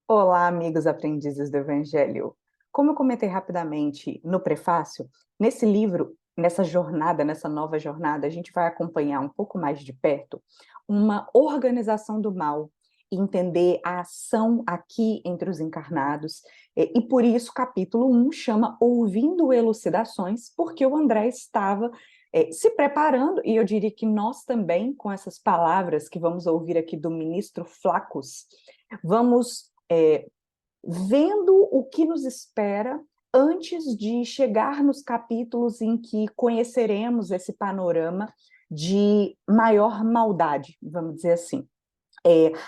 Olá, amigos aprendizes do Evangelho. Como eu comentei rapidamente no prefácio, nesse livro, nessa jornada, nessa nova jornada, a gente vai acompanhar um pouco mais de perto uma organização do mal, e entender a ação aqui entre os encarnados, e por isso o capítulo 1 chama Ouvindo Elucidações, porque o André estava se preparando, e eu diria que nós também, com essas palavras que vamos ouvir aqui do ministro Flacos, vamos vendo o que nos espera antes de chegar nos capítulos em que conheceremos esse panorama de maior maldade, vamos dizer assim.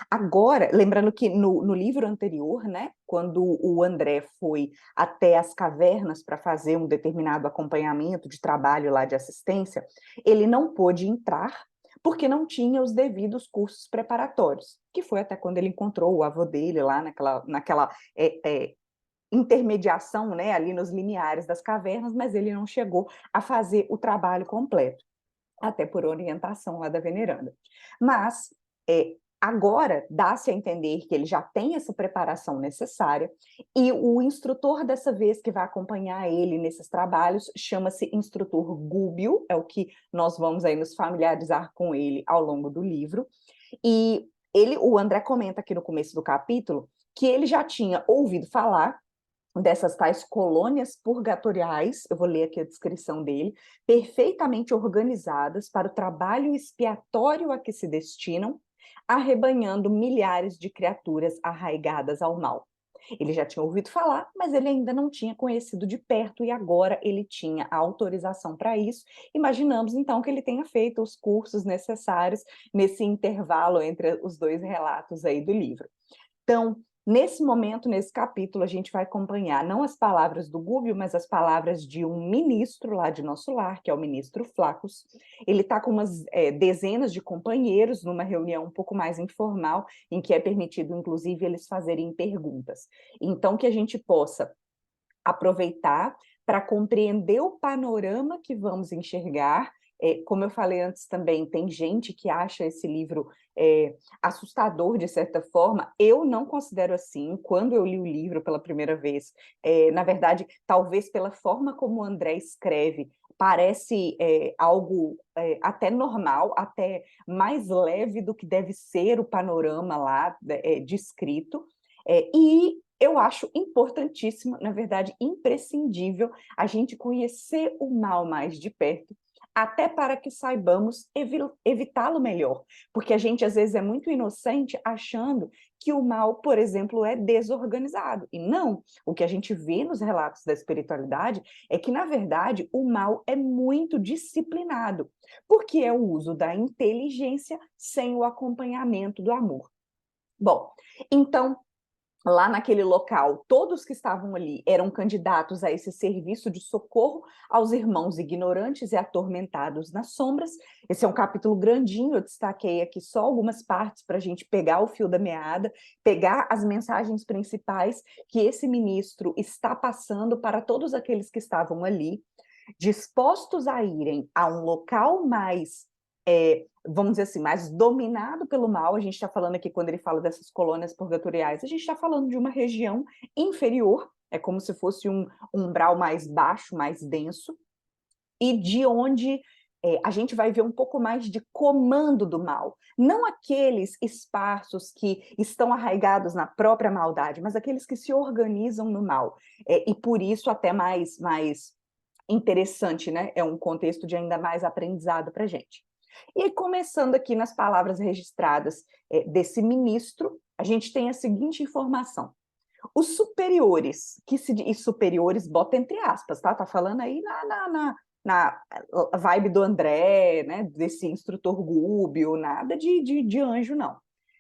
Agora, lembrando que no livro anterior, né, quando o André foi até as cavernas para fazer um determinado acompanhamento de trabalho lá de assistência, ele não pôde entrar porque não tinha os devidos cursos preparatórios, que foi até quando ele encontrou o avô dele lá naquela intermediação, né, ali nos limiares das cavernas, mas ele não chegou a fazer o trabalho completo, até por orientação lá da veneranda. Mas, agora, dá-se a entender que ele já tem essa preparação necessária, e o instrutor dessa vez que vai acompanhar ele nesses trabalhos chama-se instrutor Gúbio, é o que nós vamos aí nos familiarizar com ele ao longo do livro, e o André comenta aqui no começo do capítulo que ele já tinha ouvido falar dessas tais colônias purgatoriais, eu vou ler aqui a descrição dele, perfeitamente organizadas para o trabalho expiatório a que se destinam, arrebanhando milhares de criaturas arraigadas ao mal. Ele já tinha ouvido falar, mas ele ainda não tinha conhecido de perto, e agora ele tinha a autorização para isso. Imaginamos, então, que ele tenha feito os cursos necessários nesse intervalo entre os dois relatos aí do livro. Então, nesse momento, nesse capítulo, a gente vai acompanhar não as palavras do Gúbio, mas as palavras de um ministro lá de nosso lar, que é o ministro Flacos. Ele está com umas dezenas de companheiros numa reunião um pouco mais informal, em que é permitido, inclusive, eles fazerem perguntas. Então, que a gente possa aproveitar para compreender o panorama que vamos enxergar. Como eu falei antes também, tem gente que acha esse livro assustador, de certa forma. Eu não considero assim. Quando eu li o livro pela primeira vez, na verdade, talvez pela forma como o André escreve, parece algo até normal, até mais leve do que deve ser o panorama lá descrito. E eu acho importantíssimo, na verdade, imprescindível, a gente conhecer o mal mais de perto, até para que saibamos evitá-lo melhor. Porque a gente, às vezes, é muito inocente achando que o mal, por exemplo, é desorganizado. E não, o que a gente vê nos relatos da espiritualidade é que, na verdade, o mal é muito disciplinado, porque é o uso da inteligência sem o acompanhamento do amor. Bom, então, lá naquele local, todos que estavam ali eram candidatos a esse serviço de socorro aos irmãos ignorantes e atormentados nas sombras. Esse é um capítulo grandinho, eu destaquei aqui só algumas partes para a gente pegar o fio da meada, pegar as mensagens principais que esse ministro está passando para todos aqueles que estavam ali, dispostos a irem a um local mais, vamos dizer assim, mais dominado pelo mal. A gente está falando aqui, quando ele fala dessas colônias purgatoriais, a gente está falando de uma região inferior, é como se fosse um umbral mais baixo, mais denso, e de onde a gente vai ver um pouco mais de comando do mal. Não aqueles esparsos que estão arraigados na própria maldade, mas aqueles que se organizam no mal. E por isso até mais interessante, né? É um contexto de ainda mais aprendizado para a gente. E aí, começando aqui nas palavras registradas desse ministro, a gente tem a seguinte informação. Os superiores, e superiores bota entre aspas, tá? Tá falando aí na vibe do André, né? Desse instrutor Gúbio, nada de anjo, não.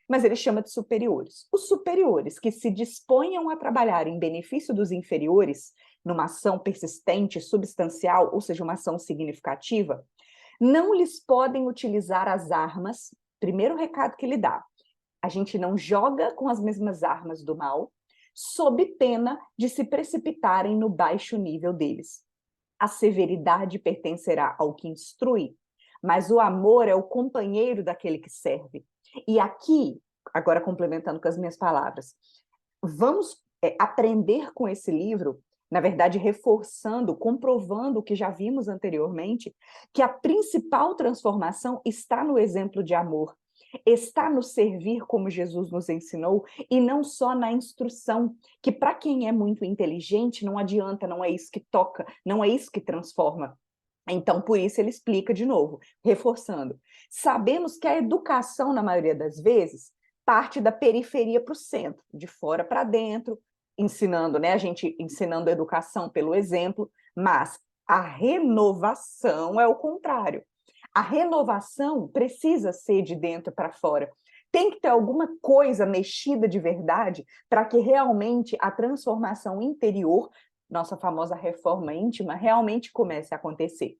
Mas ele chama de superiores. Os superiores que se disponham a trabalhar em benefício dos inferiores, numa ação persistente, substancial, ou seja, uma ação significativa, não lhes podem utilizar as armas. Primeiro recado que ele dá: a gente não joga com as mesmas armas do mal, sob pena de se precipitarem no baixo nível deles. A severidade pertencerá ao que instrui, mas o amor é o companheiro daquele que serve. E aqui, agora complementando com as minhas palavras, vamos aprender com esse livro, na verdade, reforçando, comprovando o que já vimos anteriormente, que a principal transformação está no exemplo de amor, está no servir como Jesus nos ensinou, e não só na instrução, que para quem é muito inteligente não adianta, não é isso que toca, não é isso que transforma. Então, por isso ele explica de novo, reforçando. Sabemos que a educação, na maioria das vezes, parte da periferia para o centro, de fora para dentro, ensinando, né? A gente ensinando a educação pelo exemplo, mas a renovação é o contrário. A renovação precisa ser de dentro para fora. Tem que ter alguma coisa mexida de verdade para que realmente a transformação interior, nossa famosa reforma íntima, realmente comece a acontecer.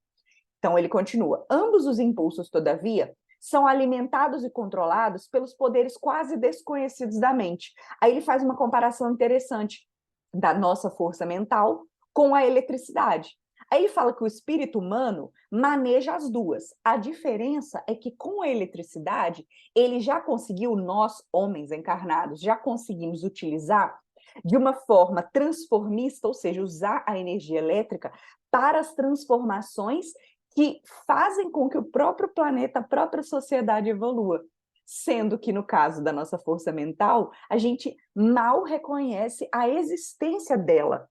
Então ele continua: ambos os impulsos, todavia, são alimentados e controlados pelos poderes quase desconhecidos da mente. Aí ele faz uma comparação interessante da nossa força mental com a eletricidade. Aí ele fala que o espírito humano maneja as duas. A diferença é que com a eletricidade, ele já conseguiu, nós, homens encarnados, já conseguimos utilizar de uma forma transformista, ou seja, usar a energia elétrica para as transformações que fazem com que o próprio planeta, a própria sociedade evolua. Sendo que, no caso da nossa força mental, a gente mal reconhece a existência dela.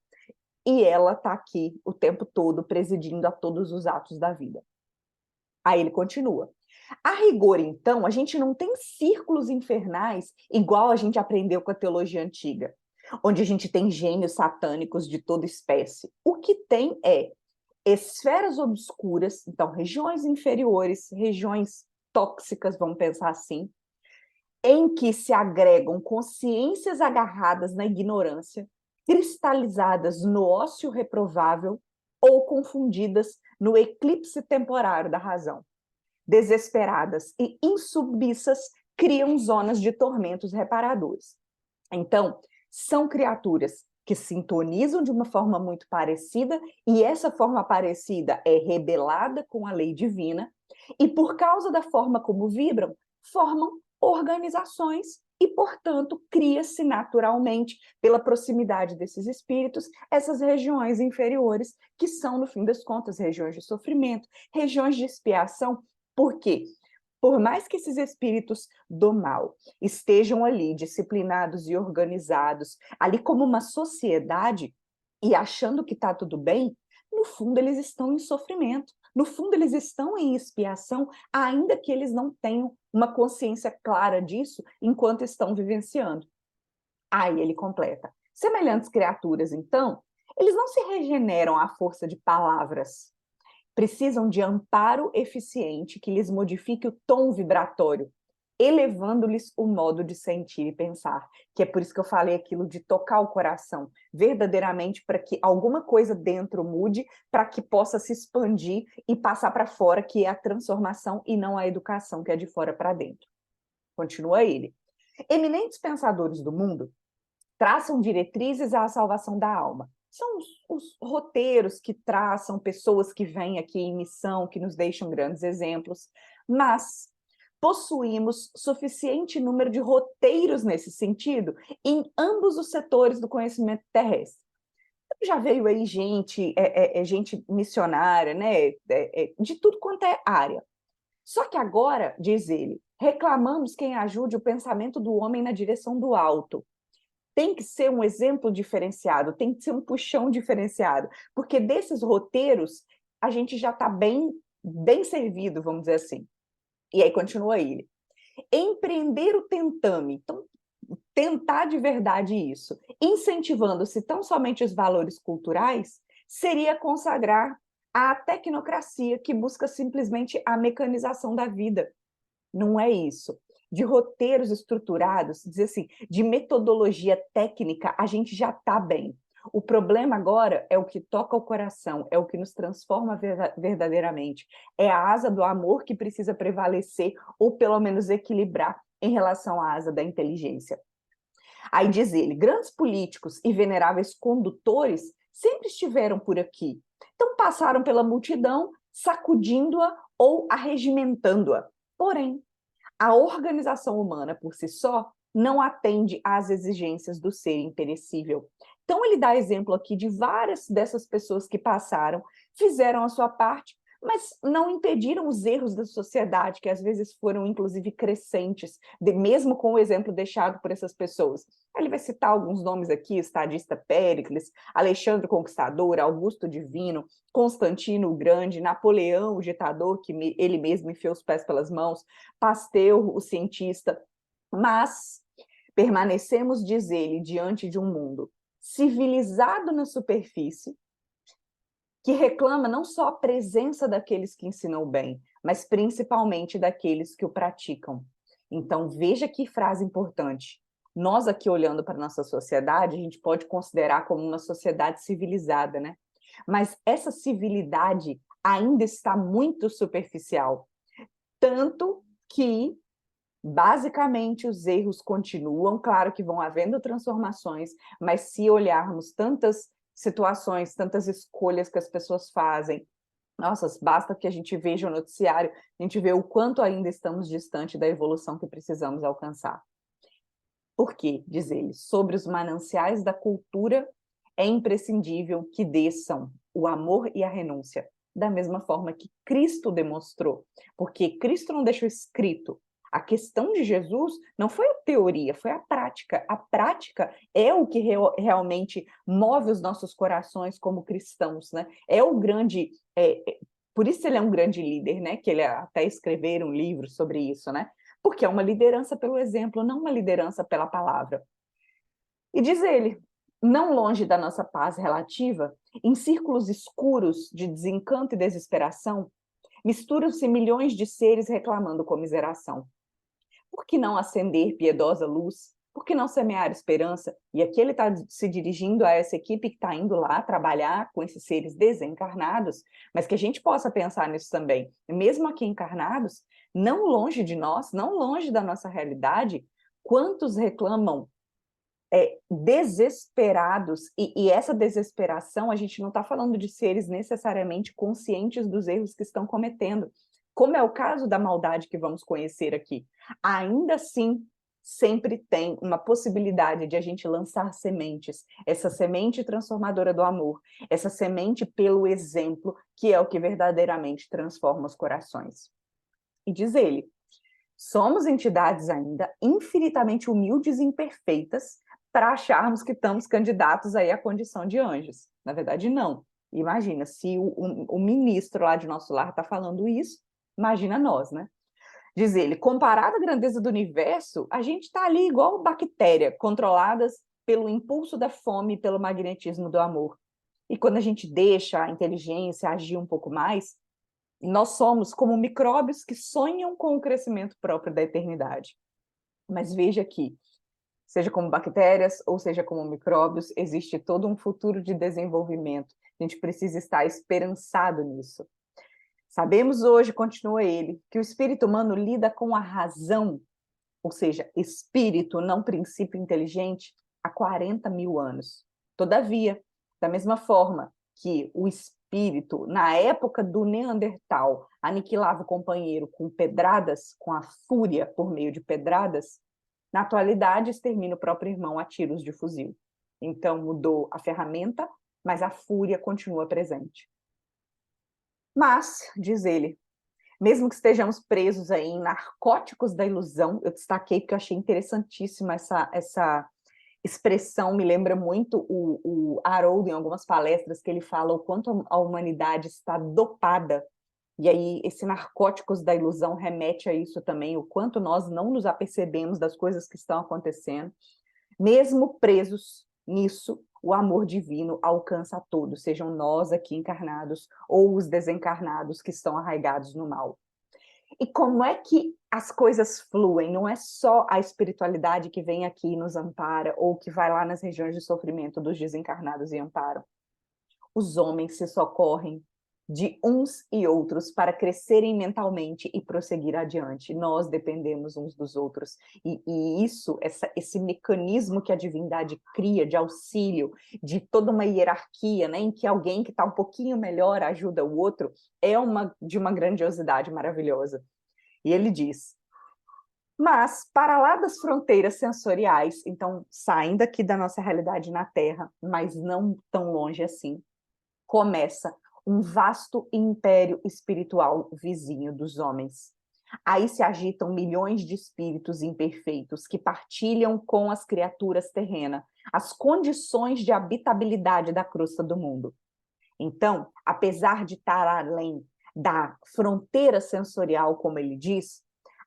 E ela está aqui o tempo todo, presidindo a todos os atos da vida. Aí ele continua. A rigor, então, a gente não tem círculos infernais igual a gente aprendeu com a teologia antiga, onde a gente tem gênios satânicos de toda espécie. O que tem é esferas obscuras, então regiões inferiores, regiões tóxicas, vamos pensar assim, em que se agregam consciências agarradas na ignorância, cristalizadas no ócio reprovável ou confundidas no eclipse temporário da razão. Desesperadas e insubmissas, criam zonas de tormentos reparadores. Então, são criaturas que sintonizam de uma forma muito parecida, e essa forma parecida é rebelada com a lei divina, e por causa da forma como vibram, formam organizações e, portanto, cria-se naturalmente, pela proximidade desses espíritos, essas regiões inferiores, que são, no fim das contas, regiões de sofrimento, regiões de expiação. Por quê? Por mais que esses espíritos do mal estejam ali disciplinados e organizados, ali como uma sociedade, e achando que está tudo bem, no fundo eles estão em sofrimento, no fundo eles estão em expiação, ainda que eles não tenham uma consciência clara disso enquanto estão vivenciando. Aí ele completa: semelhantes criaturas, então, eles não se regeneram à força de palavras, precisam de amparo eficiente que lhes modifique o tom vibratório, elevando-lhes o modo de sentir e pensar. Que é por isso que eu falei aquilo de tocar o coração, verdadeiramente para que alguma coisa dentro mude, para que possa se expandir e passar para fora, que é a transformação e não a educação, que é de fora para dentro. Continua ele. Eminentes pensadores do mundo traçam diretrizes à salvação da alma. São os roteiros que traçam pessoas que vêm aqui em missão, que nos deixam grandes exemplos, mas possuímos suficiente número de roteiros nesse sentido em ambos os setores do conhecimento terrestre. Já veio aí gente missionária, né, de tudo quanto é área. Só que agora, diz ele, reclamamos quem ajude o pensamento do homem na direção do alto. Tem que ser um exemplo diferenciado, tem que ser um puxão diferenciado, porque desses roteiros a gente já está bem servido, vamos dizer assim. E aí continua ele. Empreender o tentame, então tentar de verdade isso, incentivando-se tão somente os valores culturais, seria consagrar a tecnocracia que busca simplesmente a mecanização da vida. Não é isso. De roteiros estruturados, dizer assim, de metodologia técnica, a gente já está bem. O problema agora é o que toca o coração, é o que nos transforma verdadeiramente. É a asa do amor que precisa prevalecer, ou pelo menos equilibrar, em relação à asa da inteligência. Aí diz ele, grandes políticos e veneráveis condutores sempre estiveram por aqui. Então passaram pela multidão, sacudindo-a ou arregimentando-a. Porém, a organização humana por si só não atende às exigências do ser imperecível. Então ele dá exemplo aqui de várias dessas pessoas que passaram, fizeram a sua parte, mas não impediram os erros da sociedade, que às vezes foram, inclusive, crescentes, mesmo com o exemplo deixado por essas pessoas. Ele vai citar alguns nomes aqui: Estadista Péricles, Alexandre o Conquistador, Augusto Divino, Constantino o Grande, Napoleão o ditador, que ele mesmo enfiou os pés pelas mãos, Pasteur o cientista. Mas permanecemos, diz ele, diante de um mundo civilizado na superfície, que reclama não só a presença daqueles que ensinam o bem, mas principalmente daqueles que o praticam. Então, veja que frase importante. Nós aqui olhando para a nossa sociedade, a gente pode considerar como uma sociedade civilizada, né? Mas essa civilidade ainda está muito superficial, tanto que basicamente os erros continuam, claro que vão havendo transformações, mas se olharmos tantas situações, tantas escolhas que as pessoas fazem, nossa, basta que a gente veja o noticiário, a gente vê o quanto ainda estamos distante da evolução que precisamos alcançar. Por quê? Diz ele, sobre os mananciais da cultura é imprescindível que desçam o amor e a renúncia, da mesma forma que Cristo demonstrou, porque Cristo não deixou escrito. A questão de Jesus não foi a teoria, foi a prática. A prática é o que realmente move os nossos corações como cristãos, né? É o grande, por isso ele é um grande líder, né? Que ele até escrever um livro sobre isso, né? Porque é uma liderança pelo exemplo, não uma liderança pela palavra. E diz ele, não longe da nossa paz relativa, em círculos escuros de desencanto e desesperação, misturam-se milhões de seres reclamando comiseração. Por que não acender piedosa luz? Por que não semear esperança? E aqui ele está se dirigindo a essa equipe que está indo lá trabalhar com esses seres desencarnados, mas que a gente possa pensar nisso também. Mesmo aqui encarnados, não longe de nós, não longe da nossa realidade, quantos reclamam desesperados, e essa desesperação, a gente não está falando de seres necessariamente conscientes dos erros que estão cometendo, como é o caso da maldade que vamos conhecer aqui. Ainda assim, sempre tem uma possibilidade de a gente lançar sementes, essa semente transformadora do amor, essa semente pelo exemplo, que é o que verdadeiramente transforma os corações. E diz ele, somos entidades ainda infinitamente humildes e imperfeitas para acharmos que estamos candidatos aí à condição de anjos. Na verdade, não. Imagina, se o ministro lá de nosso lar está falando isso, imagina nós, né? Diz ele, comparado à grandeza do universo, a gente está ali igual bactéria, controladas pelo impulso da fome e pelo magnetismo do amor. E quando a gente deixa a inteligência agir um pouco mais, nós somos como micróbios que sonham com o crescimento próprio da eternidade. Mas veja aqui, seja como bactérias ou seja como micróbios, existe todo um futuro de desenvolvimento. A gente precisa estar esperançado nisso. Sabemos hoje, continua ele, que o espírito humano lida com a razão, ou seja, espírito, não princípio inteligente, há 40 mil anos. Todavia, da mesma forma que o espírito, na época do Neandertal, aniquilava o companheiro com pedradas, com a fúria por meio de pedradas, na atualidade extermina o próprio irmão a tiros de fuzil. Então mudou a ferramenta, mas a fúria continua presente. Mas, diz ele, mesmo que estejamos presos aí em narcóticos da ilusão, eu destaquei porque eu achei interessantíssima essa expressão, me lembra muito o Haroldo em algumas palestras, que ele fala o quanto a humanidade está dopada, e aí esse narcóticos da ilusão remete a isso também, o quanto nós não nos apercebemos das coisas que estão acontecendo. Mesmo presos nisso, o amor divino alcança a todos, sejam nós aqui encarnados ou os desencarnados que estão arraigados no mal. E como é que as coisas fluem? Não é só a espiritualidade que vem aqui e nos ampara, ou que vai lá nas regiões de sofrimento dos desencarnados e amparam. Os homens se socorrem de uns e outros para crescerem mentalmente e prosseguir adiante. Nós dependemos uns dos outros. E isso, esse mecanismo que a divindade cria de auxílio, de toda uma hierarquia, né, em que alguém que está um pouquinho melhor ajuda o outro, é de uma grandiosidade maravilhosa. E ele diz, Mas, para lá das fronteiras sensoriais, então, saindo aqui da nossa realidade na Terra, mas não tão longe assim, começa um vasto império espiritual vizinho dos homens. Aí se agitam milhões de espíritos imperfeitos que partilham com as criaturas terrenas as condições de habitabilidade da crosta do mundo. Então, apesar de estar além da fronteira sensorial, como ele diz,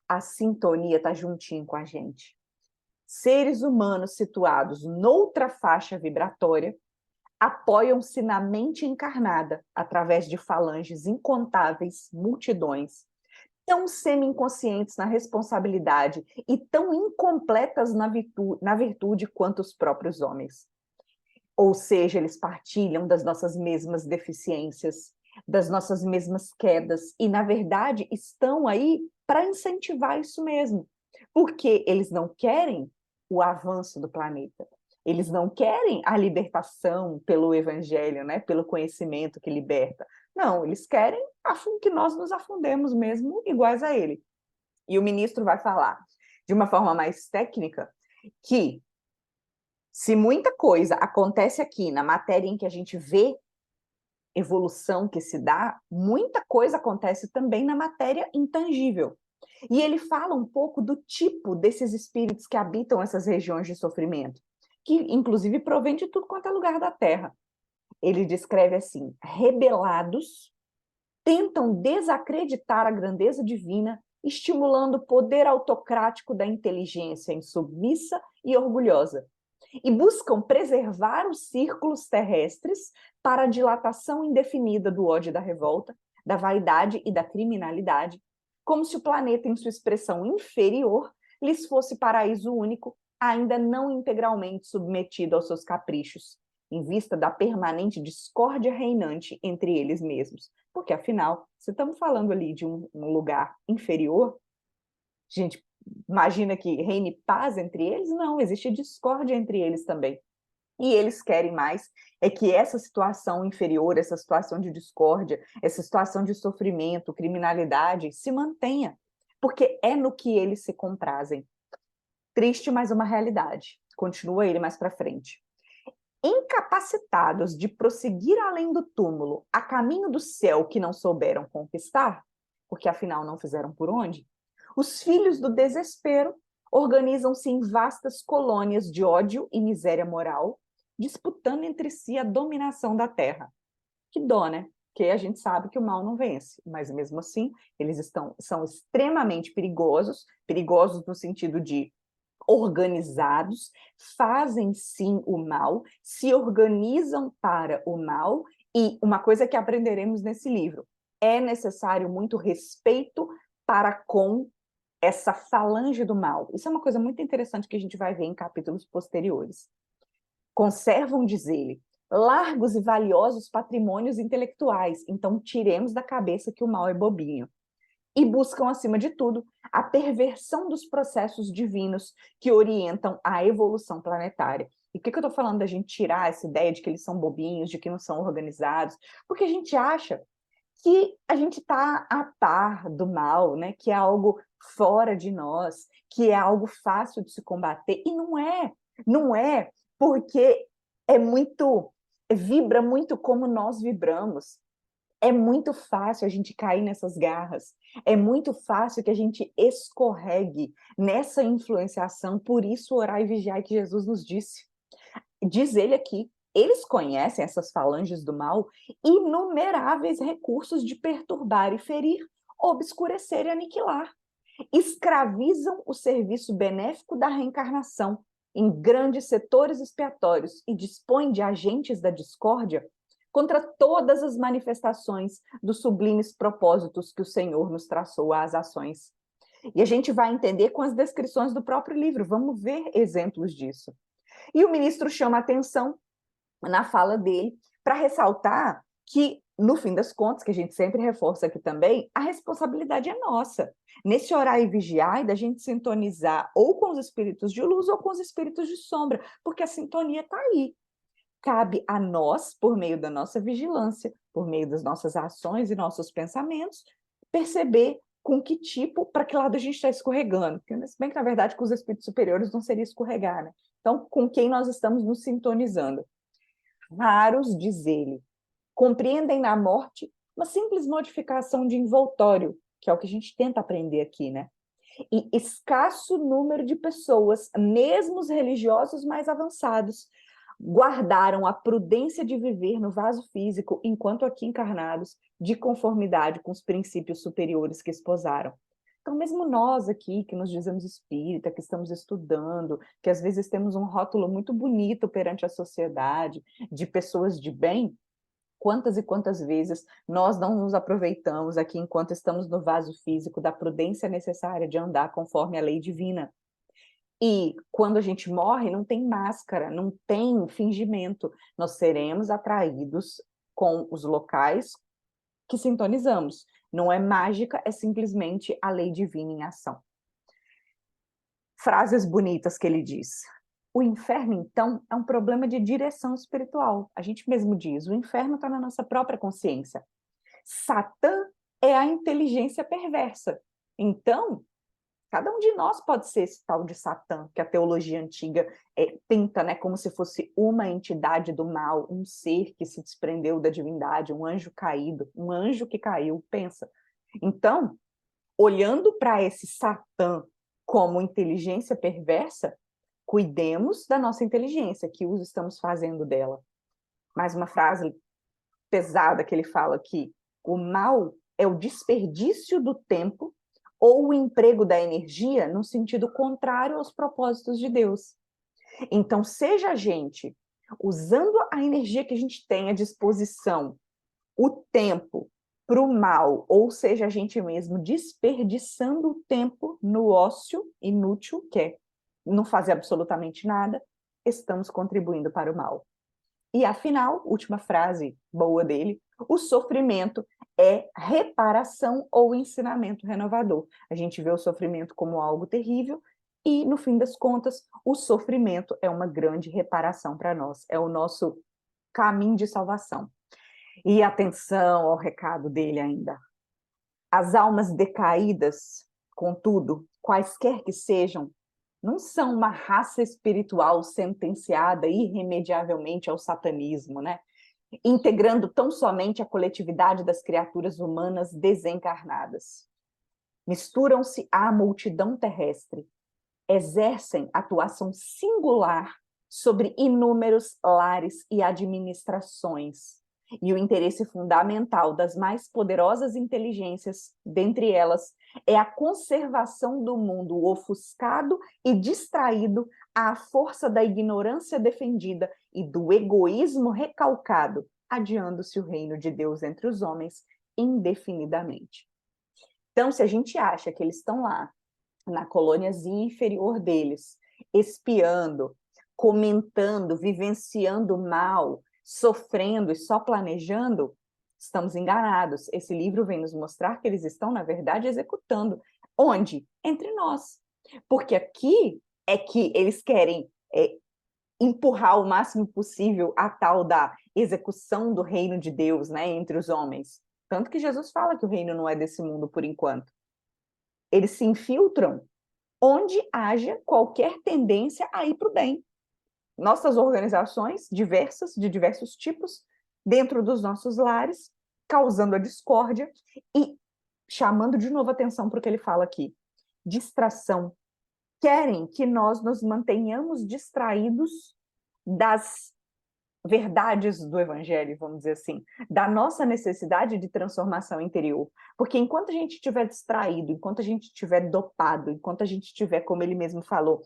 a sintonia está juntinho com a gente. Seres humanos situados noutra faixa vibratória apoiam-se na mente encarnada através de falanges incontáveis, multidões, tão semi-inconscientes na responsabilidade e tão incompletas na virtude quanto os próprios homens. Ou seja, eles partilham das nossas mesmas deficiências, das nossas mesmas quedas, e, na verdade, estão aí para incentivar isso mesmo, porque eles não querem o avanço do planeta, eles não querem a libertação pelo evangelho, né, pelo conhecimento que liberta. Não, eles querem que nós nos afundemos mesmo iguais a ele. E o ministro vai falar de uma forma mais técnica que se muita coisa acontece aqui na matéria em que a gente vê evolução que se dá, muita coisa acontece também na matéria intangível. E ele fala um pouco do tipo desses espíritos que habitam essas regiões de sofrimento, que inclusive provém de tudo quanto é lugar da Terra. Ele descreve assim: rebelados, tentam desacreditar a grandeza divina, estimulando o poder autocrático da inteligência insubmissa e orgulhosa, e buscam preservar os círculos terrestres para a dilatação indefinida do ódio e da revolta, da vaidade e da criminalidade, como se o planeta, em sua expressão inferior, lhes fosse paraíso único, ainda não integralmente submetido aos seus caprichos, em vista da permanente discórdia reinante entre eles mesmos. Porque, afinal, se estamos falando ali de um lugar inferior, gente, imagina que reine paz entre eles? Não, existe discórdia entre eles também. E eles querem mais é que essa situação inferior, essa situação de discórdia, essa situação de sofrimento, criminalidade, se mantenha, porque é no que eles se comprazem. Triste, mas uma realidade. Continua ele mais para frente. Incapacitados de prosseguir além do túmulo, a caminho do céu que não souberam conquistar, porque afinal não fizeram por onde, os filhos do desespero organizam-se em vastas colônias de ódio e miséria moral, disputando entre si a dominação da terra. Que dó, né? Porque a gente sabe que o mal não vence, mas mesmo assim eles são extremamente perigosos, perigosos no sentido de organizados, fazem sim o mal, se organizam para o mal, e uma coisa que aprenderemos nesse livro, é necessário muito respeito para com essa falange do mal. Isso é uma coisa muito interessante que a gente vai ver em capítulos posteriores. Conservam, diz ele, largos e valiosos patrimônios intelectuais, então tiremos da cabeça que o mal é bobinho. E buscam, acima de tudo, a perversão dos processos divinos que orientam a evolução planetária. E por que eu estou falando da gente tirar essa ideia de que eles são bobinhos, de que não são organizados? Porque a gente acha que a gente está a par do mal, né? Que é algo fora de nós, que é algo fácil de se combater. E não é. Não é, porque vibra muito como nós vibramos. É muito fácil a gente cair nessas garras, é muito fácil que a gente escorregue nessa influenciação, por isso orar e vigiar que Jesus nos disse. Diz ele aqui, eles conhecem essas falanges do mal, inumeráveis recursos de perturbar e ferir, obscurecer e aniquilar. Escravizam o serviço benéfico da reencarnação em grandes setores expiatórios e dispõem de agentes da discórdia contra todas as manifestações dos sublimes propósitos que o Senhor nos traçou às ações. E a gente vai entender com as descrições do próprio livro, vamos ver exemplos disso. E o ministro chama a atenção na fala dele para ressaltar que, no fim das contas, que a gente sempre reforça aqui também, a responsabilidade é nossa. Nesse orar e vigiar e da gente sintonizar ou com os espíritos de luz ou com os espíritos de sombra, porque a sintonia está aí. Cabe a nós, por meio da nossa vigilância, por meio das nossas ações e nossos pensamentos, perceber com que tipo, para que lado a gente está escorregando. Porque, se bem que, na verdade, com os espíritos superiores não seria escorregar, né? Então, com quem nós estamos nos sintonizando? Raros, diz ele, compreendem na morte uma simples modificação de envoltório, que é o que a gente tenta aprender aqui, né? E escasso número de pessoas, mesmo os religiosos mais avançados, guardaram a prudência de viver no vaso físico, enquanto aqui encarnados, de conformidade com os princípios superiores que esposaram. Então, mesmo nós aqui, que nos dizemos espírita, que estamos estudando, que às vezes temos um rótulo muito bonito perante a sociedade, de pessoas de bem, quantas e quantas vezes nós não nos aproveitamos aqui, enquanto estamos no vaso físico, da prudência necessária de andar conforme a lei divina. E quando a gente morre, não tem máscara, não tem fingimento. Nós seremos atraídos com os locais que sintonizamos. Não é mágica, é simplesmente a lei divina em ação. Frases bonitas que ele diz. O inferno, então, é um problema de direção espiritual. A gente mesmo diz, o inferno está na nossa própria consciência. Satã é a inteligência perversa. Então, cada um de nós pode ser esse tal de Satã, que a teologia antiga pinta, né, como se fosse uma entidade do mal, um ser que se desprendeu da divindade, um anjo caído, um anjo que caiu, pensa. Então, olhando para esse Satã como inteligência perversa, cuidemos da nossa inteligência, que uso estamos fazendo dela. Mais uma frase pesada que ele fala aqui: o mal é o desperdício do tempo ou o emprego da energia no sentido contrário aos propósitos de Deus. Então, seja a gente usando a energia que a gente tem à disposição, o tempo, para o mal, ou seja, a gente mesmo desperdiçando o tempo no ócio inútil, que é não fazer absolutamente nada, estamos contribuindo para o mal. E, afinal, última frase boa dele, o sofrimento é reparação ou ensinamento renovador. A gente vê o sofrimento como algo terrível e, no fim das contas, o sofrimento é uma grande reparação para nós, é o nosso caminho de salvação. E atenção ao recado dele ainda. As almas decaídas, contudo, quaisquer que sejam, não são uma raça espiritual sentenciada irremediavelmente ao satanismo, né? Integrando tão somente a coletividade das criaturas humanas desencarnadas. Misturam-se à multidão terrestre, exercem atuação singular sobre inúmeros lares e administrações, e o interesse fundamental das mais poderosas inteligências, dentre elas, é a conservação do mundo ofuscado e distraído à força da ignorância defendida e do egoísmo recalcado, adiando-se o reino de Deus entre os homens indefinidamente. Então, se a gente acha que eles estão lá, na colôniazinha inferior deles, espiando, comentando, vivenciando mal, sofrendo e só planejando, estamos enganados. Esse livro vem nos mostrar que eles estão, na verdade, executando. Onde? Entre nós. Porque aqui é que eles querem empurrar o máximo possível a tal da execução do reino de Deus, né, entre os homens. Tanto que Jesus fala que o reino não é desse mundo por enquanto. Eles se infiltram onde haja qualquer tendência a ir para o bem. Nossas organizações diversas, de diversos tipos, dentro dos nossos lares, causando a discórdia e chamando de novo atenção para o que ele fala aqui. Distração. Querem que nós nos mantenhamos distraídos das verdades do evangelho, vamos dizer assim, da nossa necessidade de transformação interior. Porque enquanto a gente estiver distraído, enquanto a gente estiver dopado, enquanto a gente estiver, como ele mesmo falou,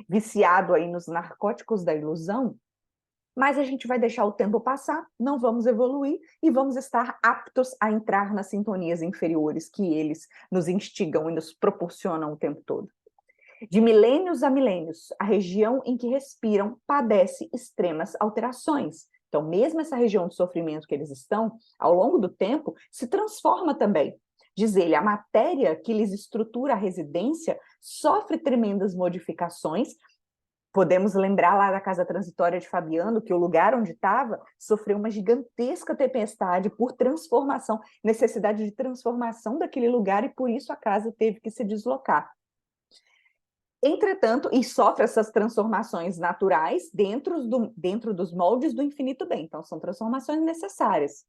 viciado aí nos narcóticos da ilusão, mas a gente vai deixar o tempo passar, não vamos evoluir e vamos estar aptos a entrar nas sintonias inferiores que eles nos instigam e nos proporcionam o tempo todo. De milênios a milênios, a região em que respiram padece extremas alterações. Então, mesmo essa região de sofrimento que eles estão, ao longo do tempo, se transforma também. Diz ele, a matéria que lhes estrutura a residência sofre tremendas modificações Podemos lembrar lá da casa transitória de Fabiano, que o lugar onde estava sofreu uma gigantesca tempestade por transformação, necessidade de transformação daquele lugar, e por isso a casa teve que se deslocar. Entretanto, e sofre essas transformações naturais dentro dos moldes do infinito bem. Então, são transformações necessárias,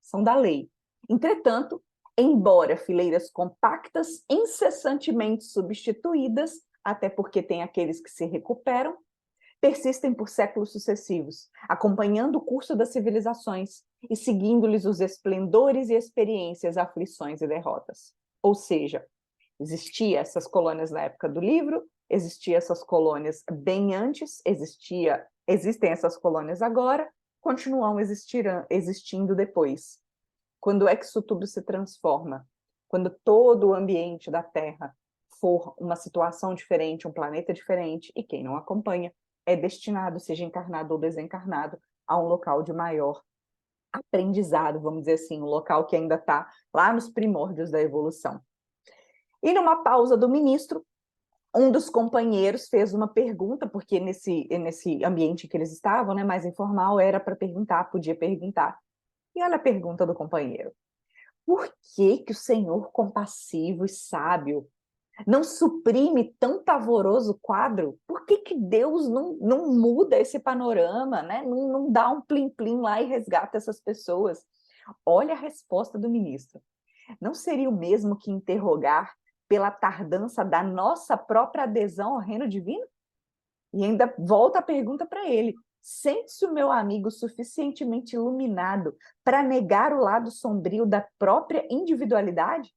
são da lei. Entretanto, embora fileiras compactas, incessantemente substituídas, até porque tem aqueles que se recuperam, persistem por séculos sucessivos, acompanhando o curso das civilizações e seguindo-lhes os esplendores e experiências, aflições e derrotas. Ou seja, existiam essas colônias na época do livro, existiam essas colônias bem antes, existem essas colônias agora, continuam existindo depois. Quando é que isso tudo se transforma? Quando todo o ambiente da Terra for uma situação diferente, um planeta diferente, e quem não acompanha é destinado, seja encarnado ou desencarnado, a um local de maior aprendizado, vamos dizer assim, um local que ainda está lá nos primórdios da evolução. E numa pausa do ministro, um dos companheiros fez uma pergunta, porque nesse ambiente que eles estavam, né, mais informal, era para perguntar, podia perguntar. E olha a pergunta do companheiro. Por que o Senhor compassivo e sábio não suprime tão pavoroso quadro? Por que Deus não muda esse panorama, né? Não dá um plim-plim lá e resgata essas pessoas? Olha a resposta do ministro. Não seria o mesmo que interrogar pela tardança da nossa própria adesão ao reino divino? E ainda volta a pergunta para ele. Sente-se o meu amigo suficientemente iluminado para negar o lado sombrio da própria individualidade?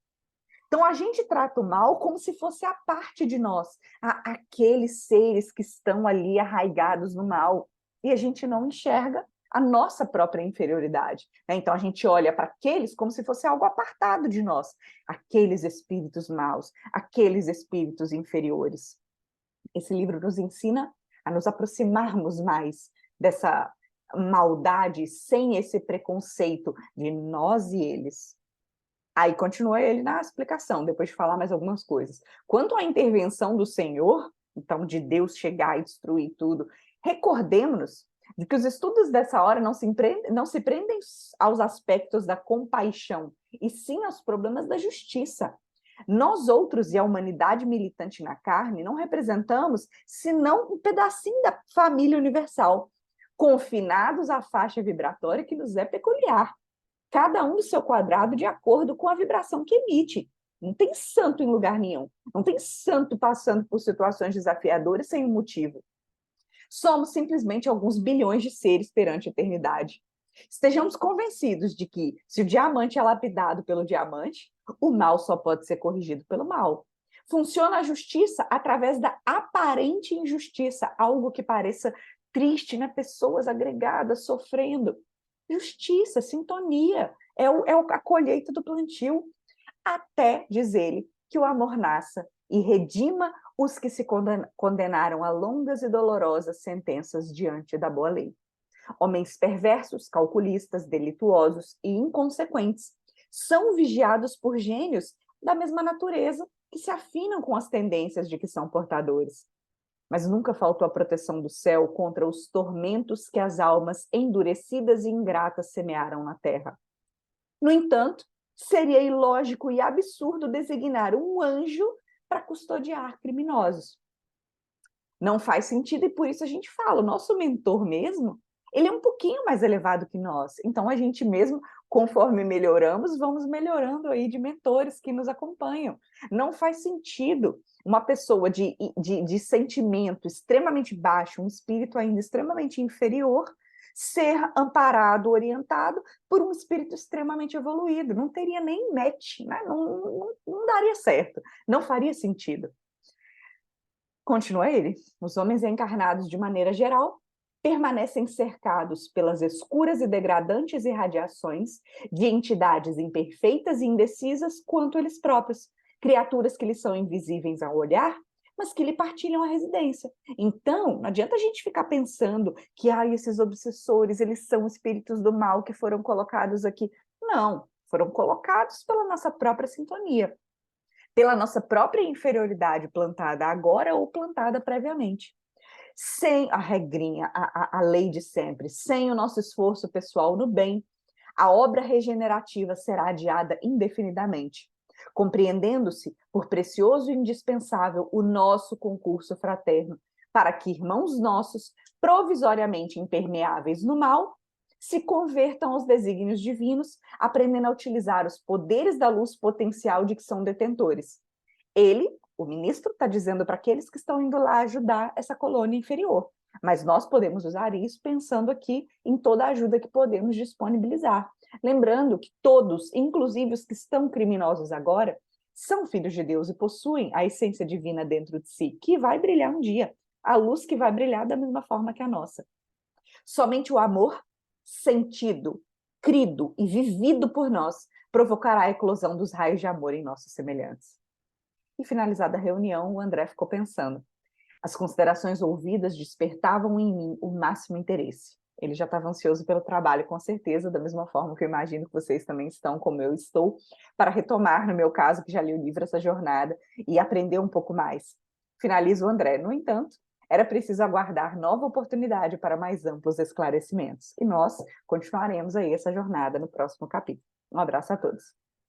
Então, a gente trata o mal como se fosse a parte de nós, aqueles seres que estão ali arraigados no mal, e a gente não enxerga a nossa própria inferioridade, né? Então, a gente olha para aqueles como se fosse algo apartado de nós, aqueles espíritos maus, aqueles espíritos inferiores. Esse livro nos ensina a nos aproximarmos mais dessa maldade sem esse preconceito de nós e eles. Aí continua ele na explicação, depois de falar mais algumas coisas. Quanto à intervenção do Senhor, então de Deus chegar e destruir tudo, recordemos-nos de que os estudos dessa hora não se prendem aos aspectos da compaixão, e sim aos problemas da justiça. Nós outros e a humanidade militante na carne não representamos senão um pedacinho da família universal, confinados à faixa vibratória que nos é peculiar, cada um no seu quadrado de acordo com a vibração que emite. Não tem santo em lugar nenhum, não tem santo passando por situações desafiadoras sem um motivo. Somos simplesmente alguns bilhões de seres perante a eternidade. Estejamos convencidos de que, se o diamante é lapidado pelo diamante, o mal só pode ser corrigido pelo mal. Funciona a justiça através da aparente injustiça, algo que pareça triste, né? Pessoas agregadas sofrendo. Justiça, sintonia, a colheita do plantio, até, diz ele, que o amor nasça e redima os que se condenaram a longas e dolorosas sentenças diante da boa lei. Homens perversos, calculistas, delituosos e inconsequentes são vigiados por gênios da mesma natureza que se afinam com as tendências de que são portadores. Mas nunca faltou a proteção do céu contra os tormentos que as almas endurecidas e ingratas semearam na terra. No entanto, seria ilógico e absurdo designar um anjo para custodiar criminosos. Não faz sentido, e por isso a gente fala, o nosso mentor mesmo, ele é um pouquinho mais elevado que nós. Então, a gente mesmo, conforme melhoramos, vamos melhorando aí de mentores que nos acompanham. Não faz sentido uma pessoa de sentimento extremamente baixo, um espírito ainda extremamente inferior, ser amparado, orientado por um espírito extremamente evoluído. Não teria nem match, né? Não daria certo, não faria sentido. Continua ele. Os homens encarnados, de maneira geral, permanecem cercados pelas escuras e degradantes irradiações de entidades imperfeitas e indecisas quanto eles próprios, criaturas que lhes são invisíveis ao olhar, mas que lhe partilham a residência. Então, não adianta a gente ficar pensando que esses obsessores, eles são espíritos do mal que foram colocados aqui. Não, foram colocados pela nossa própria sintonia, pela nossa própria inferioridade plantada agora ou plantada previamente. Sem a regrinha, a lei de sempre, sem o nosso esforço pessoal no bem, a obra regenerativa será adiada indefinidamente, compreendendo-se por precioso e indispensável o nosso concurso fraterno, para que irmãos nossos, provisoriamente impermeáveis no mal, se convertam aos desígnios divinos, aprendendo a utilizar os poderes da luz potencial de que são detentores. Ele, o ministro, está dizendo para aqueles que estão indo lá ajudar essa colônia inferior. Mas nós podemos usar isso pensando aqui em toda a ajuda que podemos disponibilizar. Lembrando que todos, inclusive os que estão criminosos agora, são filhos de Deus e possuem a essência divina dentro de si, que vai brilhar um dia. A luz que vai brilhar da mesma forma que a nossa. Somente o amor sentido, crido e vivido por nós provocará a eclosão dos raios de amor em nossos semelhantes. E finalizada a reunião, o André ficou pensando. As considerações ouvidas despertavam em mim o máximo interesse. Ele já estava ansioso pelo trabalho, com certeza, da mesma forma que eu imagino que vocês também estão, como eu estou, para retomar, no meu caso, que já li o livro, essa jornada e aprender um pouco mais. Finaliza o André. No entanto, era preciso aguardar nova oportunidade para mais amplos esclarecimentos. E nós continuaremos aí essa jornada no próximo capítulo. Um abraço a todos.